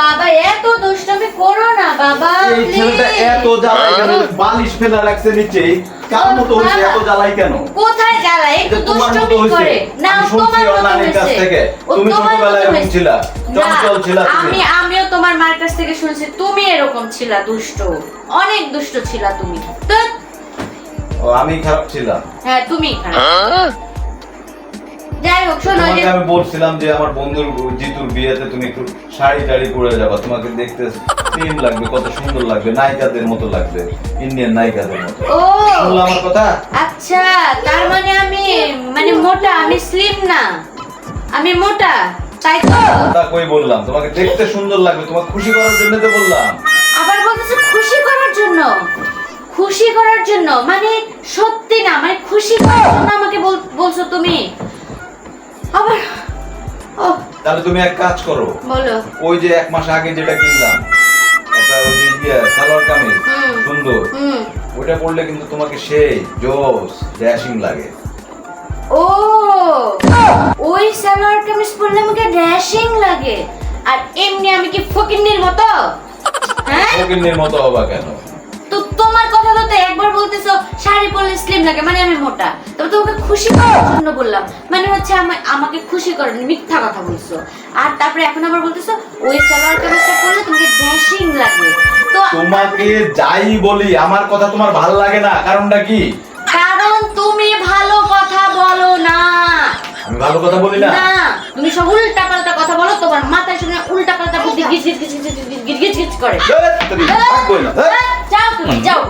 বাবা এত দুষ্টুমি করো না বাবা এই ছেলেটা এত জ্বালাই কেন? বালিশ ফেলা রাখছে নিচে, কার মতো হইছে? এত জ্বালাই কেন? কোথায় জ্বালায়? একটু এটা তোমার মতো দুষ্টুমি হইছে? করে না, আমি শুনছি তোমার ওর মতো নানির কাছ হয়েছে। থেকে। ও তুমি তোমার মতো ছোটবেলায় এরকম হয়েছে। ছিলা, চঞ্চল ছিলা তুমি। আমিও তোমার মার কাছ থেকে শুনছি তুমি এরকম ছিলা, দুষ্ট, অনেক দুষ্ট ছিলা তুমি। তো ও, আমি খারাপ ছিলাম? হ্যাঁ তুমি খারাপ। যাই হোক শোনো, তোমাকে যে আমি বলছিলাম যে আমার বন্ধুর জিতুর বিয়েতে তুমি একটু শাড়ি টাড়ি পরে যাবা, তোমাকে দেখতে স্লিম লাগবে, কত সুন্দর লাগবে, নায়িকাদের মতো লাগবে, ইন্ডিয়ান নায়িকাদের মতো। ও শুনলা আমার কথা? আচ্ছা, তার মানে আমি মোটা, আমি স্লিম না, আমি মোটা, তাই তো? তা কই বললাম? তোমাকে দেখতে সুন্দর লাগবে, তোমাকে খুশি করার জন্য তো বললাম। আবার বলতেছো খুশি করার জন্য? খুশি করার জন্য মানে সত্যি না, মানে খুশি করার জন্য আমাকে বলছো তুমি আবার? ও তাহলে তুমি এক কাজ করো, বলো। ওই যে 1 মাস আগে যেটা কিনলাম, একটা ওই যে সালোয়ার কামিজ, হুম। সুন্দর, হুম। ওইটা পরলে কিন্তু তোমাকে সেই জোস ড্যাশিং লাগে। ও ওই সালোয়ার কামিজ পরলে আমাকে ড্যাশিং লাগে, আর এমনি আমি কি ফকিন্নির মতো? হ্যাঁ, ফকিন্নির মতো হবা কেন? তো তোমার কথা তো একবার বলতেছো শাড়ি পরলে স্লিম লাগে মানে আমি মোটা, তবে তোমাকে খুশি করার জন্য বললাম, মানে হচ্ছে আমাকে খুশি করেন, মিথ্যা কথা বলছো। আর তারপরে এখন আবার বলতেছো ওই সালোয়ার কামিজটা পরলে তোমাকে ড্যাশিং লাগে। তো তোমাকে যাই বলি আমার কথা তোমার ভালো লাগে না, কারণটা কি? কারণ তুমি ভালো কথা বলো না। আমি ভালো কথা বলি না? না, তুমি সব উল্টা পাল্টা কথা বলো, তোমার মাথায় শুনে উল্টা পাল্টা বুদ্ধি গিজ গিজ গিজ গিজ গিজ গিজ গিজ গিজ করে। ধ্যাৎ, তুমি থাকবোই না, ধ্যাৎ। যাও তুমি যাও।